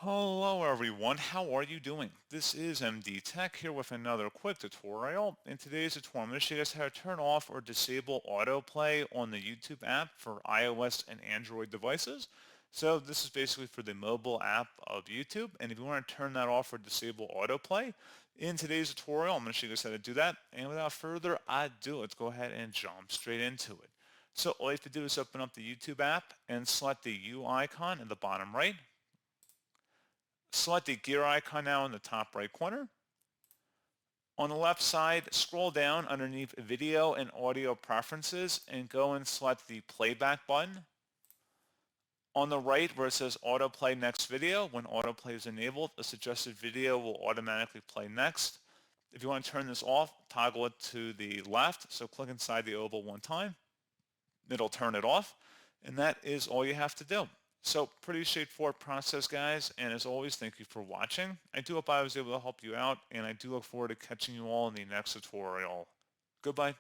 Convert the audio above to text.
Hello everyone, how are you doing? This is MD Tech here with another quick tutorial. In today's tutorial, I'm going to show you guys how to turn off or disable autoplay on the YouTube app for iOS and Android devices. So this is basically for the mobile app of YouTube, and if you want to turn that off or disable autoplay, in today's tutorial, I'm going to show you guys how to do that. And without further ado, let's go ahead and jump straight into it. So all you have to do is open up the YouTube app and select the U icon in the bottom right. Select the gear icon now in the top right corner. On the left side, scroll down underneath Video and Audio Preferences and go and select the Playback button. On the right where it says Autoplay Next Video, when autoplay is enabled, a suggested video will automatically play next. If you want to turn this off, toggle it to the left, so click inside the oval one time. It'll turn it off, and that is all you have to do. So pretty straightforward process, guys, and as always, thank you for watching. I do hope I was able to help you out, and I do look forward to catching you all in the next tutorial. Goodbye.